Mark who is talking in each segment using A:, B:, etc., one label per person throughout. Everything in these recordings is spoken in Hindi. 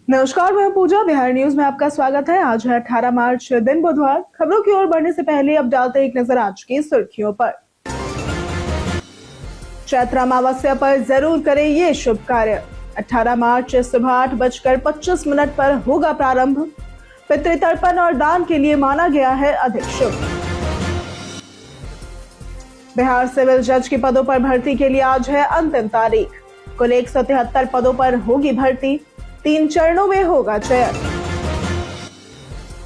A: नमस्कार, मैं पूजा। बिहार न्यूज में आपका स्वागत है। आज है 18 मार्च, दिन बुधवार। खबरों की ओर बढ़ने से पहले अब डालते हैं एक नजर आज की सुर्खियों पर। चैत्र अमावस्या पर जरूर करें ये शुभ कार्य। 18 मार्च सुबह 8:25 पर होगा प्रारंभ। पितृतर्पण और दान के लिए माना गया है अधिक शुभ। बिहार सिविल जज के पदों पर भर्ती के लिए आज है अंतिम तारीख। कुल 173 पदों पर होगी भर्ती। 3 चरणों में होगा चयन।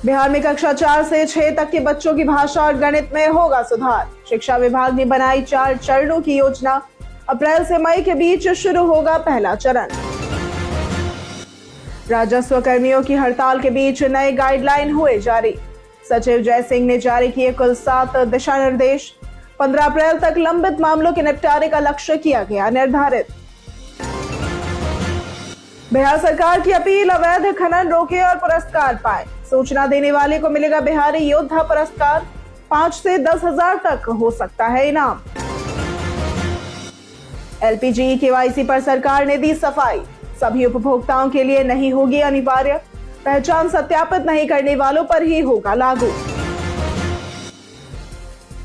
A: बिहार में कक्षा 4 से 6 तक के बच्चों की भाषा और गणित में होगा सुधार। शिक्षा विभाग ने बनाई 4 चरणों की योजना। अप्रैल से मई के बीच शुरू होगा पहला चरण। राजस्व कर्मियों की हड़ताल के बीच नए गाइडलाइन हुए जारी। सचिव जय सिंह ने जारी किए कुल 7 दिशा निर्देश। 15 अप्रैल तक लंबित मामलों के निपटारे का लक्ष्य किया गया निर्धारित। बिहार सरकार की अपील, अवैध खनन रोके और पुरस्कार पाए। सूचना देने वाले को मिलेगा बिहारी योद्धा पुरस्कार। 5 से 10,000 तक हो सकता है इनाम। एलपीजी केवाईसी पर सरकार ने दी सफाई। सभी उपभोक्ताओं के लिए नहीं होगी अनिवार्य। पहचान सत्यापित नहीं करने वालों पर ही होगा लागू।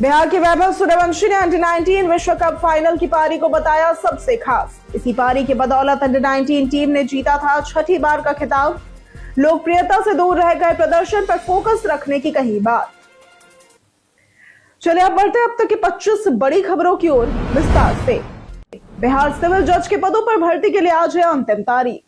A: बिहार के वैभव सूर्यवंशी ने अंडर-19 विश्व कप फाइनल की पारी को बताया सबसे खास। इसी पारी की बदौलत अंडर-19 टीम ने जीता था 6ठी बार का खिताब। लोकप्रियता से दूर रहकर प्रदर्शन पर फोकस रखने की कही बात। चलिए अब बढ़ते हैं अब तक की 25 बड़ी खबरों की ओर विस्तार से। बिहार सिविल जज के पदों पर भर्ती के लिए आज है अंतिम तारीख।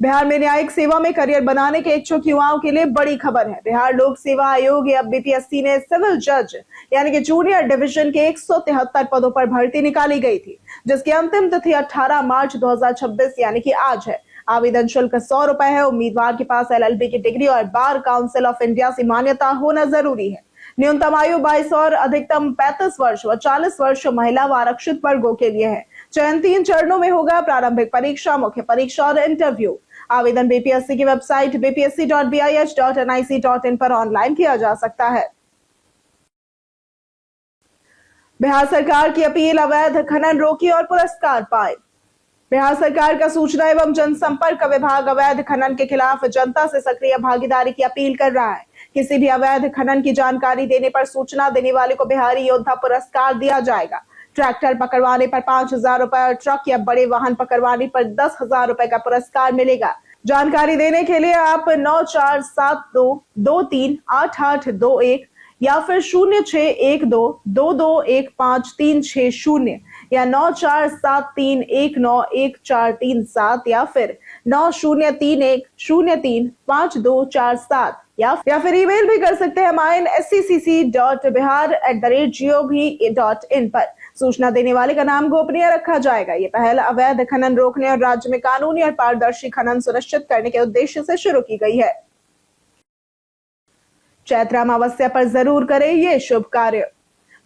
A: बिहार में न्यायिक सेवा में करियर बनाने के इच्छुक युवाओं के लिए बड़ी खबर है। बिहार लोक सेवा आयोग या बीपीएससी ने सिविल जज यानी कि जूनियर डिवीजन के 173 पदों पर भर्ती निकाली गई थी, जिसकी अंतिम तिथि 18 मार्च 2026 यानी कि आज है। आवेदन शुल्क 100 रुपए है। उम्मीदवार के पास एलएलबी की डिग्री और बार काउंसिल ऑफ इंडिया से मान्यता होना जरूरी है। न्यूनतम आयु 22 और अधिकतम 35 वर्ष व 40 वर्ष महिला व आरक्षित वर्गों के लिए है। चयन 3 चरणों में होगा। प्रारंभिक परीक्षा, मुख्य परीक्षा और इंटरव्यू। आवेदन बीपीएससी की वेबसाइट bpsc.bih.nic.in पर ऑनलाइन किया जा सकता है। बिहार सरकार की अपील, अवैध खनन रोके और पुरस्कार पाए। बिहार सरकार का सूचना एवं जनसंपर्क विभाग अवैध खनन के खिलाफ जनता से सक्रिय भागीदारी की अपील कर रहा है। किसी भी अवैध खनन की जानकारी देने पर सूचना देने वाले को बिहारी योद्धा पुरस्कार दिया जाएगा। ट्रैक्टर पकड़वाने पर 5,000 रुपए और ट्रक या बड़े वाहन पकड़वाने पर 10,000 रुपए का पुरस्कार मिलेगा। जानकारी देने के लिए आप 9472238821 या फिर 0612221536 या 9473191437 या फिर 9031035247 या फिर ईमेल भी कर सकते हैं scc.bihar@gov.in पर। सूचना देने वाले का नाम गोपनीय रखा जाएगा। ये पहल अवैध खनन रोकने और राज्य में कानूनी और पारदर्शी खनन सुनिश्चित करने के उद्देश्य से शुरू की गई है। चैत्र अमावस्या पर जरूर करें ये शुभ कार्य।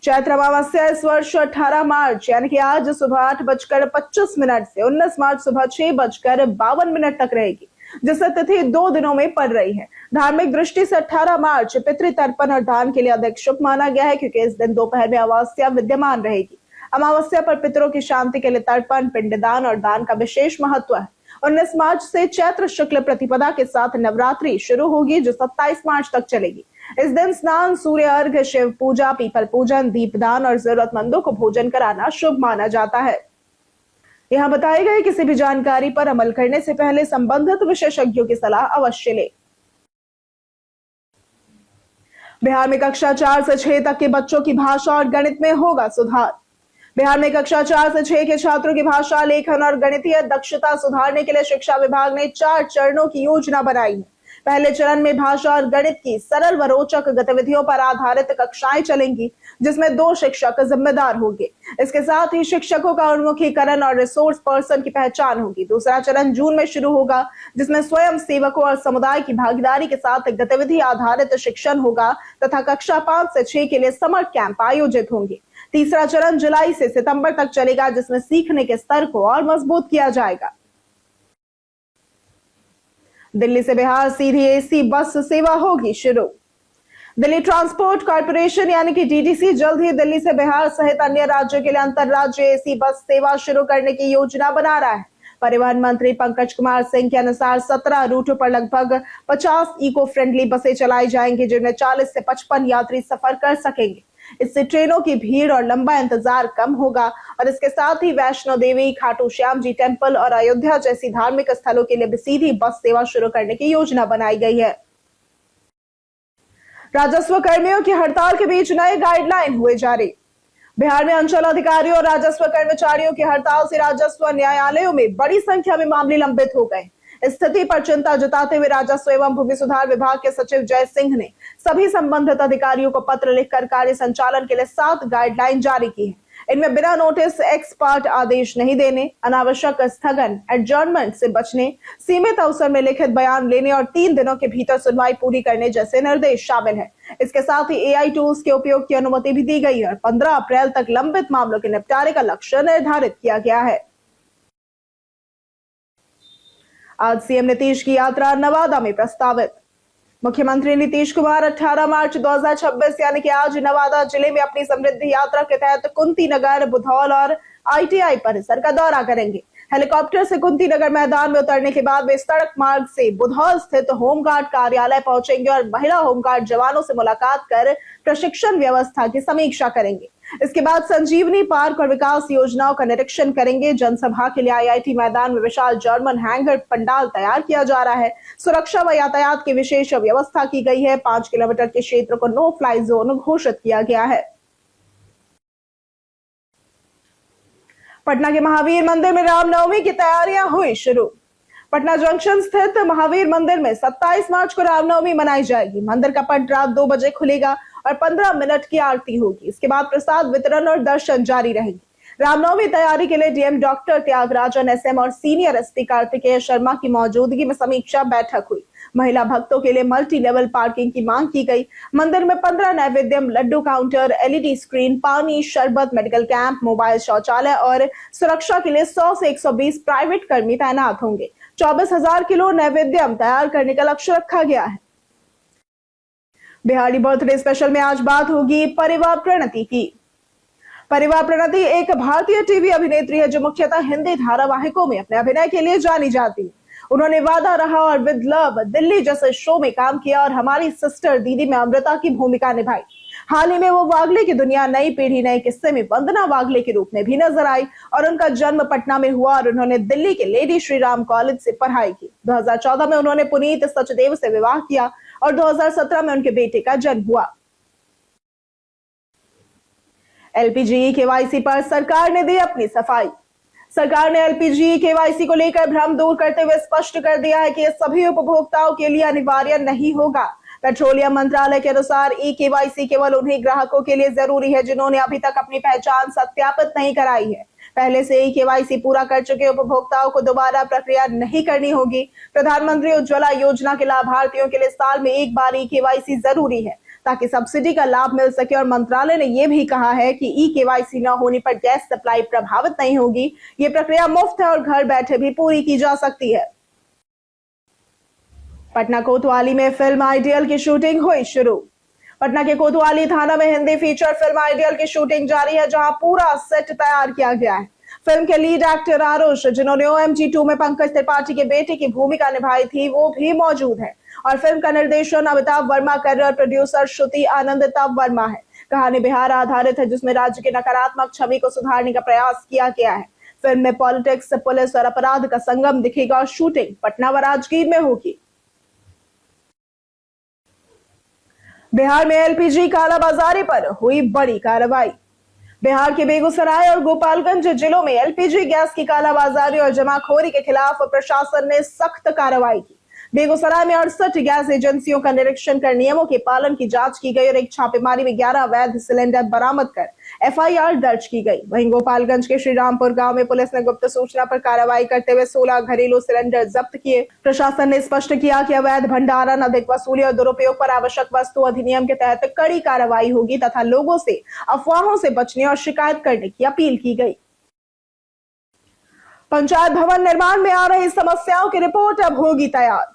A: चैत्र अमावस्या इस वर्ष 18 मार्च यानी कि आज सुबह 8:25 से 19 मार्च सुबह 6:52 तक रहेगी, जिससे तिथि 2 दिनों में पड़ रही है। धार्मिक दृष्टि से 18 मार्च पितृतर्पण और दान के लिए अधिक शुभ माना गया है, क्योंकि इस दिन दोपहर में अमावस्या विद्यमान रहेगी। अमावस्या पर पितरों की शांति के लिए तर्पण, पिंडदान और दान का विशेष महत्व है। 19 मार्च से चैत्र शुक्ल प्रतिपदा के साथ नवरात्रि शुरू होगी, जो 27 मार्च तक चलेगी। इस दिन स्नान, सूर्य अर्घ्य, शिव पूजा, पीपल पूजन, दीपदान और जरूरतमंदों को भोजन कराना शुभ माना जाता है। यहाँ बताए गए किसी भी जानकारी पर अमल करने से पहले संबंधित विशेषज्ञों की सलाह अवश्य लें। बिहार में कक्षा 4 से 6 तक के बच्चों की भाषा और गणित में होगा सुधार। बिहार में कक्षा 4 से 6 के छात्रों की भाषा, लेखन और गणितीय दक्षता सुधारने के लिए शिक्षा विभाग ने 4 चरणों की योजना बनाई है। पहले चरण में भाषा और गणित की सरल व रोचक गतिविधियों पर आधारित कक्षाएं चलेंगी, जिसमें 2 शिक्षक जिम्मेदार होंगे। इसके साथ ही शिक्षकों का उन्मुखीकरण और रिसोर्स पर्सन की पहचान होगी। दूसरा चरण जून में शुरू होगा, जिसमें स्वयं सेवकों और समुदाय की भागीदारी के साथ गतिविधि आधारित शिक्षण होगा तथा कक्षा 5 से 6 के लिए समर कैंप आयोजित होंगे। तीसरा चरण जुलाई से सितंबर तक चलेगा, जिसमें सीखने के स्तर को और मजबूत किया जाएगा। दिल्ली से बिहार सीधी एसी बस सेवा होगी शुरू। दिल्ली ट्रांसपोर्ट कॉर्पोरेशन यानी कि डीटीसी जल्द ही दिल्ली से बिहार सहित अन्य राज्यों के लिए अंतरराज्यीय एसी बस सेवा शुरू करने की योजना बना रहा है। परिवहन मंत्री पंकज कुमार सिंह के अनुसार 17 रूटों पर लगभग 50 इको फ्रेंडली बसें चलाई जाएंगी, जिनमें 40 से 55 यात्री सफर कर सकेंगे। इससे ट्रेनों की भीड़ और लंबा इंतजार कम होगा और इसके साथ ही वैष्णो देवी, खाटू श्याम जी टेम्पल और अयोध्या जैसी धार्मिक स्थलों के लिए भी सीधी बस सेवा शुरू करने की योजना बनाई गई है। राजस्व कर्मियों की हड़ताल के बीच नए गाइडलाइन हुए जारी। बिहार में अंचल अधिकारियों और राजस्व कर्मचारियों की हड़ताल से राजस्व न्यायालयों में बड़ी संख्या में मामले लंबित हो गए। स्थिति पर चिंता जताते हुए राजस्व एवं भूमि सुधार विभाग के सचिव जय सिंह ने सभी संबंधित अधिकारियों को पत्र लिखकर कार्य संचालन के लिए 7 गाइडलाइन जारी की है। इनमें बिना नोटिस एक्सपर्ट आदेश नहीं देने, अनावश्यक स्थगन एडजर्नमेंट से बचने, सीमित अवसर में लिखित बयान लेने और 3 दिनों के भीतर सुनवाई पूरी करने जैसे निर्देश शामिल है। इसके साथ ही AI टूल्स के उपयोग की अनुमति भी दी गई है और 15 अप्रैल तक लंबित मामलों के निपटारे का लक्ष्य निर्धारित किया गया है। आज सीएम नीतीश की यात्रा नवादा में प्रस्तावित। मुख्यमंत्री नीतीश कुमार 18 मार्च 2026 यानी कि आज नवादा जिले में अपनी समृद्धि यात्रा के तहत कुंती नगर, बुधौल और ITI परिसर का दौरा करेंगे। हेलीकॉप्टर से कुंती नगर मैदान में उतरने के बाद वे सड़क मार्ग से बुधौल स्थित होमगार्ड कार्यालय पहुंचेंगे और महिला होमगार्ड जवानों से मुलाकात कर प्रशिक्षण व्यवस्था की समीक्षा करेंगे। इसके बाद संजीवनी पार्क और विकास योजनाओं का निरीक्षण करेंगे। जनसभा के लिए IIT मैदान में विशाल जर्मन हैंगर पंडाल तैयार किया जा रहा है। सुरक्षा व यातायात की विशेष व्यवस्था की गई है। 5 किलोमीटर के क्षेत्र को नो फ्लाई जोन घोषित किया गया है। पटना के महावीर मंदिर में रामनवमी की तैयारियां हुई शुरू। पटना जंक्शन स्थित महावीर मंदिर में 27 मार्च को रामनवमी मनाई जाएगी। मंदिर का पट रात 2 बजे खुलेगा और 15 मिनट की आरती होगी। इसके बाद प्रसाद वितरण और दर्शन जारी रहेंगे। रामनवमी तैयारी के लिए डीएम डॉक्टर त्यागराजन SM और सीनियर SP कार्तिकेय शर्मा की मौजूदगी में समीक्षा बैठक हुई। महिला भक्तों के लिए मल्टी लेवल पार्किंग की मांग की गई। मंदिर में 15 नैवेद्यम, लड्डू काउंटर, LED स्क्रीन, पानी, शरबत, मेडिकल कैंप, मोबाइल शौचालय और सुरक्षा के लिए 100 से 120 प्राइवेट कर्मी तैनात होंगे। 24,000 किलो नैवेद्यम तैयार करने का लक्ष्य रखा गया है। बिहारी बर्थडे स्पेशल में आज बात होगी परिवार प्रणति की। परिवार प्रणति एक भारतीय टीवी अभिनेत्री है जो मुख्यतः हिंदी धारावाहिकों में अपने अभिनय के लिए जानी जाती है। उन्होंने वादा रहा और विद लव, दिल्ली जैसे शो में काम किया और हमारी सिस्टर दीदी में अमृता की भूमिका निभाई। हाल ही में वो वागले की दुनिया नई पीढ़ी नए किस्से में वंदना वागले के रूप में भी नजर आई और उनका जन्म पटना में हुआ और उन्होंने दिल्ली के लेडी श्री राम कॉलेज से पढ़ाई की। 2014 में उन्होंने पुनीत सचदेव से विवाह किया और 2017 में उनके बेटे का जन्म हुआ। LPG KYC पर सरकार ने दी अपनी सफाई। सरकार ने LPG KYC को लेकर भ्रम दूर करते हुए स्पष्ट कर दिया है कि यह सभी उपभोक्ताओं के लिए अनिवार्य नहीं होगा। पेट्रोलियम मंत्रालय के अनुसार KYC केवल उन्हीं ग्राहकों के लिए जरूरी है जिन्होंने अभी तक अपनी पहचान सत्यापित नहीं कराई है। पहले से KYC पूरा कर चुके उपभोक्ताओं को दोबारा प्रक्रिया नहीं करनी होगी। प्रधानमंत्री उज्ज्वला योजना के लाभार्थियों के लिए साल में एक बार KYC जरूरी है ताकि सब्सिडी का लाभ मिल सके और मंत्रालय ने यह भी कहा है कि KYC न होने पर गैस सप्लाई प्रभावित नहीं होगी। ये प्रक्रिया मुफ्त है और घर बैठे भी पूरी की जा सकती है। पटना कोतवाली में फिल्म आइडियल की शूटिंग हुई शुरू। पटना के कोतवाली थाना में हिंदी फीचर फिल्म आइडियल की शूटिंग जारी है, जहां पूरा सेट तैयार किया गया है। फिल्म के लीड एक्टर आरुष, जिन्होंने OMG 2 में पंकज त्रिपाठी के बेटे की भूमिका निभाई थी, वो भी मौजूद है और फिल्म का निर्देशन अमिताभ वर्मा कर रहे और प्रोड्यूसर श्रुति आनंदिता वर्मा है। कहानी बिहार आधारित है, जिसमें राज्य के नकारात्मक छवि को सुधारने का प्रयास किया गया है। फिल्म में पॉलिटिक्स, पुलिस और अपराध का संगम दिखेगा और शूटिंग पटना व राजगीर में होगी। बिहार में LPG कालाबाजारी पर हुई बड़ी कार्रवाई। बिहार के बेगूसराय और गोपालगंज जिलों में LPG गैस की कालाबाजारी और जमाखोरी के खिलाफ प्रशासन ने सख्त कार्रवाई की। बेगूसराय में 68 गैस एजेंसियों का निरीक्षण कर नियमों के पालन की जांच की गई और एक छापेमारी में 11 अवैध सिलेंडर बरामद कर FIR दर्ज की गई। वहीं गोपालगंज के श्रीरामपुर गांव में पुलिस ने गुप्त सूचना पर कार्रवाई करते हुए 16 घरेलू सिलेंडर जब्त किए। प्रशासन ने स्पष्ट किया कि अवैध भंडारण, अधिक वसूली और दुरुपयोग पर आवश्यक वस्तु अधिनियम के तहत कड़ी कार्रवाई होगी तथा लोगों से अफवाहों से बचने और शिकायत करने की अपील की गई। पंचायत भवन निर्माण में आ रही समस्याओं की रिपोर्ट अब होगी तैयार।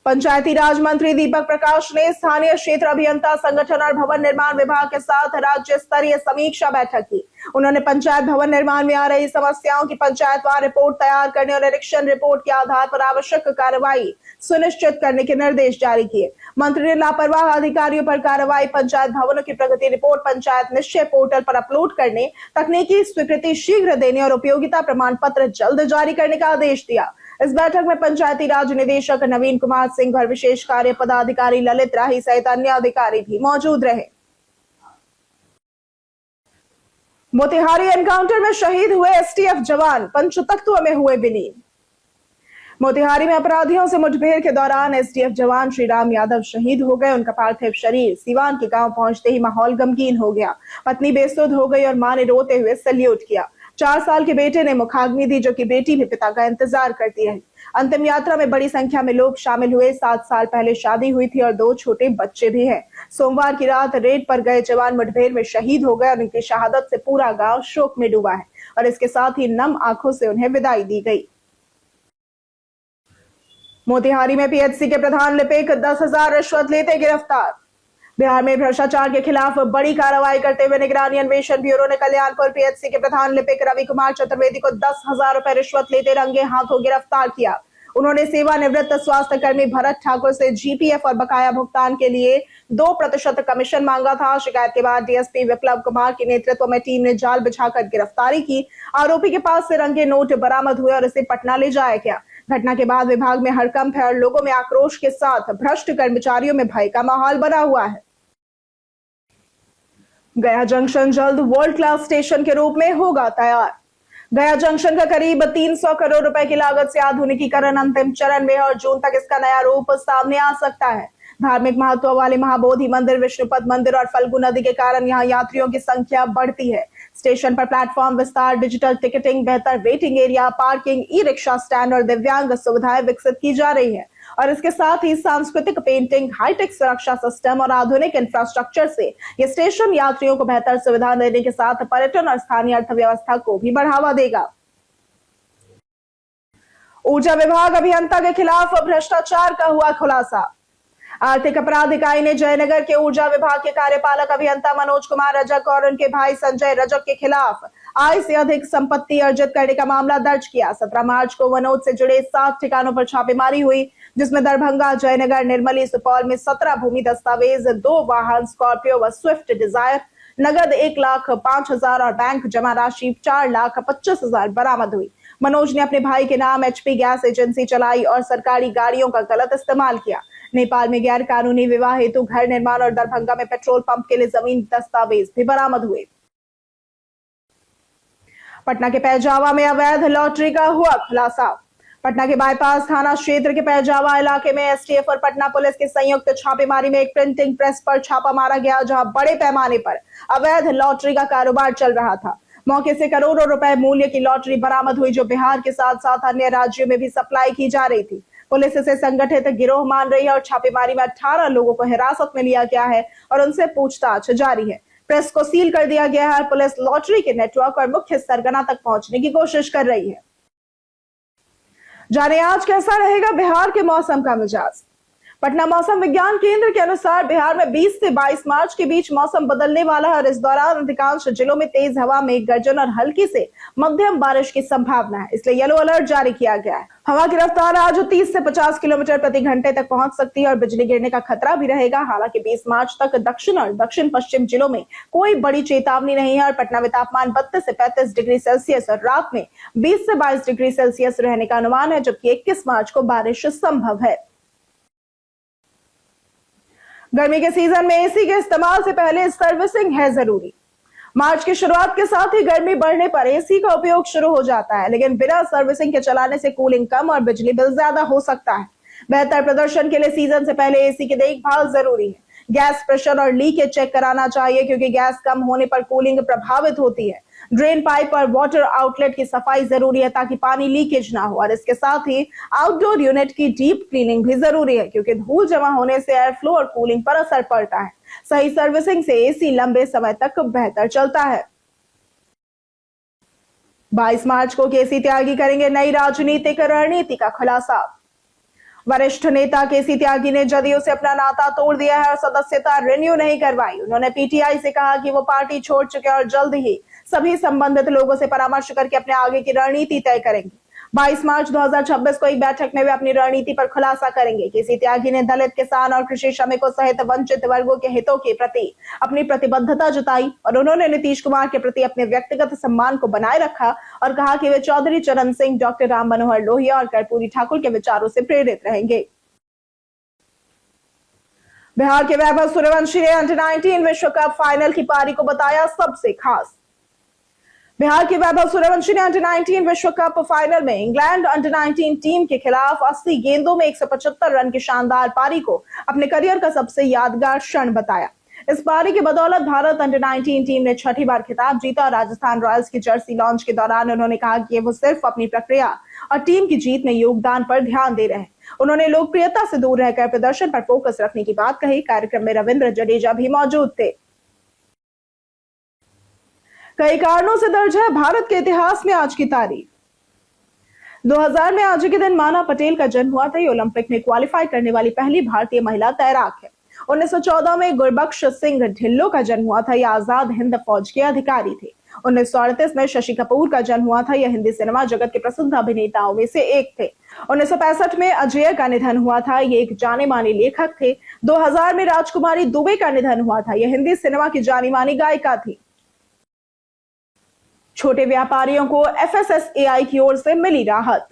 A: पंचायती राज मंत्री दीपक प्रकाश ने स्थानीय क्षेत्र अभियंता संगठन और भवन निर्माण विभाग के साथ राज्य स्तरीय समीक्षा बैठक की। उन्होंने पंचायत भवन निर्माण में आ रही समस्याओं की पंचायतवार रिपोर्ट तैयार करने और निरीक्षण रिपोर्ट के आधार पर आवश्यक कार्रवाई सुनिश्चित करने के निर्देश जारी किए। मंत्री ने लापरवाह अधिकारियों पर कार्रवाई, पंचायत भवनों की प्रगति रिपोर्ट पंचायत निश्चय पोर्टल पर अपलोड करने, तकनीकी स्वीकृति शीघ्र देने और उपयोगिता प्रमाण पत्र जल्द जारी करने का आदेश दिया। इस बैठक में पंचायती राज निदेशक नवीन कुमार सिंह और विशेष कार्य पदाधिकारी ललित राही सहित अन्य अधिकारी भी मौजूद रहे। मोतिहारी एनकाउंटर में शहीद हुए एसटीएफ जवान पंचतत्व में हुए विलीन। मोतिहारी में अपराधियों से मुठभेड़ के दौरान एसटीएफ जवान श्रीराम यादव शहीद हो गए। उनका पार्थिव शरीर सीवान के गांव पहुंचते ही माहौल गमगीन हो गया। पत्नी बेसुध हो गई और मां ने रोते हुए सैल्यूट किया। 4 साल के बेटे ने मुखाग्नि दी, जो कि बेटी भी पिता का इंतजार करती रही। अंतिम यात्रा में बड़ी संख्या में लोग शामिल हुए। 7 साल पहले शादी हुई थी और 2 छोटे बच्चे भी हैं। सोमवार की रात रेड पर गए जवान मुठभेड़ में शहीद हो गए और उनकी शहादत से पूरा गांव शोक में डूबा है और इसके साथ ही नम आंखों से उन्हें विदाई दी गई। मोतिहारी में पीएचसी के प्रधान लिपिक 10,000 रिश्वत लेते गिरफ्तार। बिहार में भ्रष्टाचार के खिलाफ बड़ी कार्रवाई करते हुए निगरानी अन्वेषण ब्यूरो ने कल्याणपुर पीएचसी के प्रधान लिपिक रवि कुमार चतुर्वेदी को 10,000 रुपए रिश्वत लेते रंगे हाथों गिरफ्तार किया। उन्होंने सेवानिवृत्त स्वास्थ्य कर्मी भरत ठाकुर से जीपीएफ और बकाया भुगतान के लिए 2% कमीशन मांगा था। शिकायत के बाद डीएसपी विप्लव कुमार के नेतृत्व में टीम ने जाल बिछाकर गिरफ्तारी की। आरोपी के पास से रंगे नोट बरामद हुए और इसे पटना ले जाया गया। घटना के बाद विभाग में हड़कंप है और लोगों में आक्रोश के साथ भ्रष्ट कर्मचारियों में भय का माहौल बना हुआ है। गया जंक्शन जल्द वर्ल्ड क्लास स्टेशन के रूप में होगा तैयार। गया जंक्शन का करीब 300 करोड़ रुपए की लागत से आधुनिकीकरण अंतिम चरण में है और जून तक इसका नया रूप सामने आ सकता है। धार्मिक महत्व वाले महाबोधि मंदिर, विष्णुपद मंदिर और फल्गु नदी के कारण यहाँ यात्रियों की संख्या बढ़ती है। स्टेशन पर प्लेटफॉर्म विस्तार, डिजिटल टिकटिंग, बेहतर waiting area, parking, e rickshaw stand और दिव्यांग सुविधाएं विकसित की जा रही है और इसके साथ ही सांस्कृतिक पेंटिंग, हाईटेक सुरक्षा सिस्टम और आधुनिक इंफ्रास्ट्रक्चर से ये स्टेशन यात्रियों को बेहतर सुविधा देने के साथ पर्यटन और स्थानीय अर्थव्यवस्था को भी बढ़ावा देगा। ऊर्जा विभाग अभियंता के खिलाफ भ्रष्टाचार का हुआ खुलासा। आर्थिक अपराध इकाई ने जयनगर के ऊर्जा विभाग के कार्यपालक अभियंता मनोज कुमार रजक और उनके भाई संजय रजक के खिलाफ आय से अधिक संपत्ति अर्जित करने का मामला दर्ज किया। 17 मार्च को मनोज से जुड़े 7 ठिकानों पर छापेमारी हुई, जिसमें दरभंगा, जयनगर, निर्मली, सुपौल में 17 भूमि दस्तावेज, 2 वाहन स्कॉर्पियो व स्विफ्ट डिजायर, नगद 1,05,000 और बैंक जमा राशि 4,25,000 बरामद हुई। मनोज ने अपने भाई के नाम एचपी गैस एजेंसी चलाई और सरकारी गाड़ियों का गलत इस्तेमाल किया। नेपाल में गैर कानूनी विवाह हेतु घर निर्माण और दरभंगा में पेट्रोल पंप के लिए जमीन दस्तावेज भी बरामद हुए। पटना के पैजावा में अवैध लॉटरी का हुआ खुलासा। पटना के बाईपास थाना क्षेत्र के पैजावा इलाके में एसटीएफ और पटना पुलिस की संयुक्त छापेमारी में एक प्रिंटिंग प्रेस पर छापा मारा गया, जहां बड़े पैमाने पर अवैध लॉटरी का कारोबार चल रहा था। मौके से करोड़ों रुपए मूल्य की लॉटरी बरामद हुई, जो बिहार के साथ साथ अन्य राज्यों में भी सप्लाई की जा रही थी। पुलिस इसे संगठित गिरोह मान रही है और छापेमारी में 18 लोगों को हिरासत में लिया गया है और उनसे पूछताछ जारी है। प्रेस को सील कर दिया गया है और पुलिस लॉटरी के नेटवर्क और मुख्य सरगना तक पहुंचने की कोशिश कर रही है। जाने आज कैसा रहेगा बिहार के मौसम का मिजाज। पटना मौसम विज्ञान केंद्र के अनुसार बिहार में 20 से 22 मार्च के बीच मौसम बदलने वाला है और इस दौरान अधिकांश जिलों में तेज हवा, मेघ गर्जन और हल्की से मध्यम बारिश की संभावना है, इसलिए येलो अलर्ट जारी किया गया है। हवा की रफ्तार आज 30 से 50 किलोमीटर प्रति घंटे तक पहुंच सकती है और बिजली गिरने का खतरा भी रहेगा। हालांकि 20 मार्च तक दक्षिण और दक्षिण पश्चिम जिलों में कोई बड़ी चेतावनी नहीं है और पटना में तापमान 32 से 35 डिग्री सेल्सियस और रात में 20 से 22 डिग्री सेल्सियस रहने का अनुमान है, जबकि 21 मार्च को बारिश संभव है। गर्मी के सीजन में एसी के इस्तेमाल से पहले सर्विसिंग है जरूरी। मार्च की शुरुआत के साथ ही गर्मी बढ़ने पर एसी का उपयोग शुरू हो जाता है, लेकिन बिना सर्विसिंग के चलाने से कूलिंग कम और बिजली बिल ज्यादा हो सकता है। बेहतर प्रदर्शन के लिए सीजन से पहले एसी की देखभाल जरूरी है। गैस प्रेशर और लीकेज चेक कराना चाहिए, क्योंकि गैस कम होने पर कूलिंग प्रभावित होती है। ड्रेन पाइप और वाटर आउटलेट की सफाई जरूरी है ताकि पानी लीकेज ना हो और इसके साथ ही आउटडोर यूनिट की डीप क्लीनिंग भी जरूरी है, क्योंकि धूल जमा होने से एयर फ्लो और कूलिंग पर असर पड़ता है। सही सर्विसिंग से एसी लंबे समय तक बेहतर चलता है। 22 मार्च को केसी त्यागी करेंगे नई राजनीतिक रणनीति का खुलासा। वरिष्ठ नेता केसी त्यागी ने जदयू से अपना नाता तोड़ दिया है और सदस्यता रिन्यू नहीं करवाई। उन्होंने पीटीआई से कहा कि वो पार्टी छोड़ चुके और जल्द ही सभी संबंधित लोगों से परामर्श करके अपने आगे की रणनीति तय करेंगे। 22 मार्च 2026 को एक बैठक में वे अपनी रणनीति पर खुलासा करेंगे। केसी त्यागी ने दलित, किसान और कृषि श्रमिकों सहित वंचित वर्गों के हितों के प्रति अपनी प्रतिबद्धता जताई और उन्होंने नीतीश कुमार के प्रति अपने व्यक्तिगत सम्मान को बनाए रखा और कहा कि वे चौधरी चरण सिंह, डॉक्टर राम मनोहर लोहिया और कर्पूरी ठाकुर के विचारों से प्रेरित रहेंगे। बिहार के वैभव सूर्यवंशी ने अंडर-19 विश्व कप फाइनल की पारी को बताया सबसे खास। बिहार के वैभव सूर्यवंशी ने अंडर-19 विश्व कप फाइनल में इंग्लैंड अंडर-19 टीम के खिलाफ 80 गेंदों में 175 रन की शानदार पारी को अपने करियर का सबसे यादगार क्षण बताया। इस पारी की बदौलत भारत अंडर-19 टीम ने छठी बार खिताब जीता और राजस्थान रॉयल्स की जर्सी लॉन्च के दौरान उन्होंने कहा कि वो सिर्फ अपनी प्रक्रिया और टीम की जीत में योगदान पर ध्यान दे रहे हैं। उन्होंने लोकप्रियता से दूर रहकर प्रदर्शन पर फोकस रखने की बात कही। कार्यक्रम में रविंद्र जडेजा भी मौजूद थे। कई कारणों से दर्ज है भारत के इतिहास में आज की तारीख। 2000 में आज के दिन माना पटेल का जन्म हुआ था। ये ओलंपिक में क्वालिफाई करने वाली पहली भारतीय महिला तैराक है। 1914 में गुरबख्श सिंह ढिल्लो का जन्म हुआ था। यह आजाद हिंद फौज के अधिकारी थे। 1938 में शशि कपूर का जन्म हुआ था। यह हिंदी सिनेमा जगत के प्रसिद्ध अभिनेताओं में से एक थे। 1965 में अजय का निधन हुआ था। ये एक जाने माने लेखक थे। 2000 में राजकुमारी दुबे का निधन हुआ था। यह हिंदी सिनेमा की जानी मानी गायिका थी। छोटे व्यापारियों को एफएसएसएआई की ओर से मिली राहत।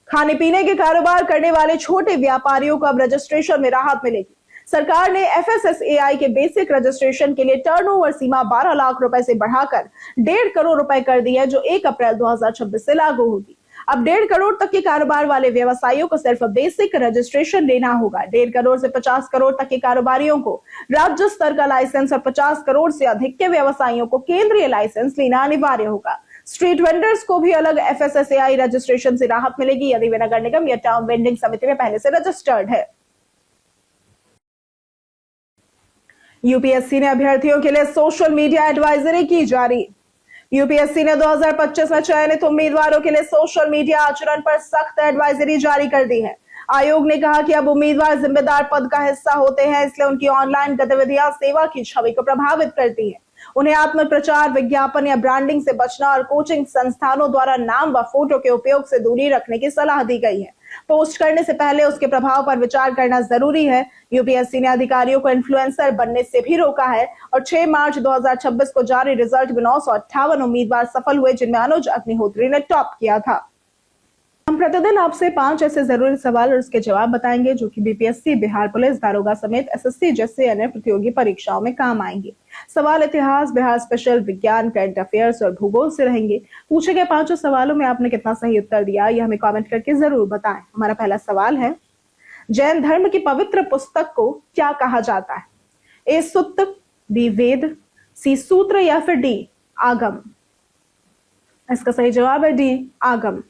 A: खाने पीने के कारोबार करने वाले छोटे व्यापारियों को अब रजिस्ट्रेशन में राहत मिलेगी। सरकार ने एफएसएसएआई के बेसिक रजिस्ट्रेशन के लिए टर्नओवर सीमा 12 लाख रुपए से बढ़ाकर 1.5 करोड़ रुपए कर दी है, जो 1 अप्रैल 2026 से लागू होगी। अब 1.5 करोड़ तक के कारोबार वाले व्यवसायियों को सिर्फ बेसिक रजिस्ट्रेशन लेना होगा। 1.5 करोड़ से 50 करोड़ तक के कारोबारियों को राज्य स्तर का लाइसेंस और 50 करोड़ से अधिक के व्यवसायियों को केंद्रीय लाइसेंस लेना अनिवार्य होगा। स्ट्रीट वेंडर्स को भी अलग एफएसएसएआई रजिस्ट्रेशन से राहत मिलेगी यदि वे नगर निगम या टाउन वेंडिंग समिति में पहले से रजिस्टर्ड है। यूपीएससी ने अभ्यर्थियों के लिए सोशल मीडिया एडवाइजरी की जारी। यूपीएससी ने 2025 में चयनित उम्मीदवारों के लिए सोशल मीडिया आचरण पर सख्त एडवाइजरी जारी कर दी है। आयोग ने कहा कि अब उम्मीदवार जिम्मेदार पद का हिस्सा होते हैं, इसलिए उनकी ऑनलाइन गतिविधियां सेवा की छवि को प्रभावित करती हैं। उन्हें आत्म प्रचार, विज्ञापन या ब्रांडिंग से बचना और कोचिंग संस्थानों द्वारा नाम व फोटो के उपयोग से दूरी रखने की सलाह दी गई है। पोस्ट करने से पहले उसके प्रभाव पर विचार करना जरूरी है। यूपीएससी ने अधिकारियों को इन्फ्लुएंसर बनने से भी रोका है और 6 मार्च 2026 को जारी रिजल्ट में 958 उम्मीदवार सफल हुए, जिनमें अनुज अग्निहोत्री ने टॉप किया था। हम प्रतिदिन आपसे 5 ऐसे जरूरी सवाल और उसके जवाब बताएंगे जो कि बीपीएससी, बिहार पुलिस, दारोगा समेत एसएससी जैसे अन्य प्रतियोगी परीक्षाओं में काम आएंगे। सवाल इतिहास, बिहार स्पेशल, विज्ञान, करंट अफेयर्स और भूगोल से रहेंगे। पूछे गए 5 सवालों में आपने कितना सही उत्तर दिया, यह हमें कमेंट करके जरूर बताएं। हमारा पहला सवाल है, जैन धर्म की पवित्र पुस्तक को क्या कहा जाता है? ए सुत्त, बी वेद, सी सूत्र या फिर डी आगम? इसका सही जवाब है डी आगम।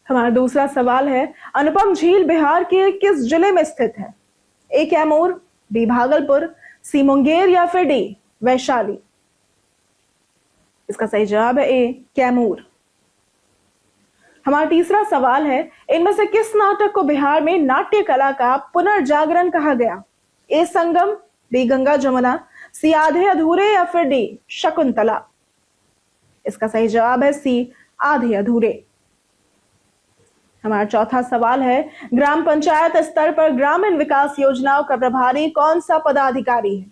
A: हमारा दूसरा सवाल है, अनुपम झील बिहार के किस जिले में स्थित है? ए कैमूर, बी भागलपुर, सी मुंगेर या फिर डी वैशाली? इसका सही जवाब है ए कैमूर। हमारा तीसरा सवाल है, इनमें से किस नाटक को बिहार में नाट्य कला का पुनर्जागरण कहा गया? ए संगम, बी गंगा जमुना, सी आधे अधूरे या फिर डी शकुंतला? इसका सही जवाब है सी आधे अधूरे। हमारा चौथा सवाल है, ग्राम पंचायत स्तर पर ग्रामीण विकास योजनाओं का प्रभारी कौन सा पदाधिकारी है?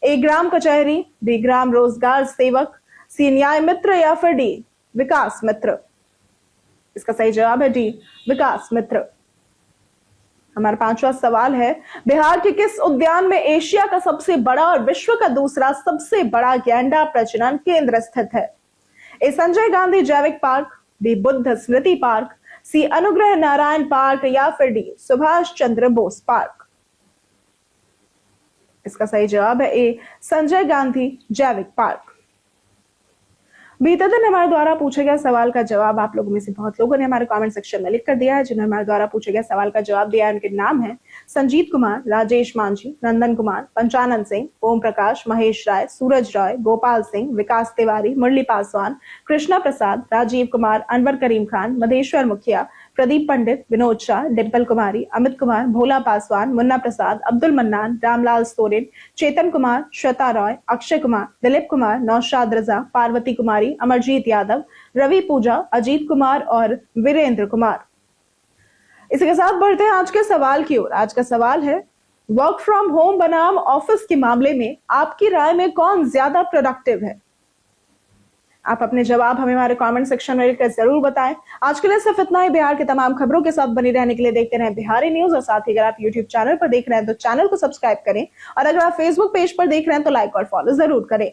A: ए ग्राम कचहरी, बी ग्राम रोजगार सेवक, सी न्याय मित्र या फिर डी विकास मित्र? इसका सही जवाब है डी विकास मित्र। हमारा पांचवा सवाल है, बिहार के किस उद्यान में एशिया का सबसे बड़ा और विश्व का दूसरा सबसे बड़ा गैंडा प्रजनन केंद्र स्थित है? ए संजय गांधी जैविक पार्क, बी बुद्ध स्मृति पार्क, सी अनुग्रह नारायण पार्क या फिर डी सुभाष चंद्र बोस पार्क? इसका सही जवाब है ए संजय गांधी जैविक पार्क। बीते दिन हमारे द्वारा पूछे गए सवाल का जवाब आप लोगों में से बहुत लोगों ने हमारे कमेंट सेक्शन में लिख कर दिया है। जिन्होंने हमारे द्वारा पूछे गए सवाल का जवाब दिया है उनके नाम है संजीत कुमार, राजेश मांझी, नंदन कुमार, पंचानन सिंह, ओम प्रकाश, महेश राय, सूरज राय, गोपाल सिंह, विकास तिवारी, मुरली पासवान, कृष्णा प्रसाद, राजीव कुमार, अनवर करीम खान, मधेश्वर मुखिया, प्रदीप पंडित, विनोद शाह, डिंपल कुमारी, अमित कुमार, भोला पासवान, मुन्ना प्रसाद, अब्दुल मन्नान, रामलाल सोरेन, चेतन कुमार, श्वेता रॉय, अक्षय कुमार, दिलीप कुमार, नौशाद रजा, पार्वती कुमारी, अमरजीत यादव, रवि पूजा, अजीत कुमार और वीरेंद्र कुमार। इसी के साथ बढ़ते हैं आज के सवाल की ओर। आज का सवाल है, वर्क फ्रॉम होम बनाम ऑफिस के मामले में आपकी राय में कौन ज्यादा प्रोडक्टिव है? आप अपने जवाब हमें हमारे कमेंट सेक्शन में लिखकर जरूर बताएं। आज के लिए सिर्फ इतना ही। बिहार की तमाम खबरों के साथ बनी रहने के लिए देखते रहें बिहारी न्यूज, और साथ ही अगर आप यूट्यूब चैनल पर देख रहे हैं तो चैनल को सब्सक्राइब करें, और अगर आप फेसबुक पेज पर देख रहे हैं तो लाइक और फॉलो जरूर करें।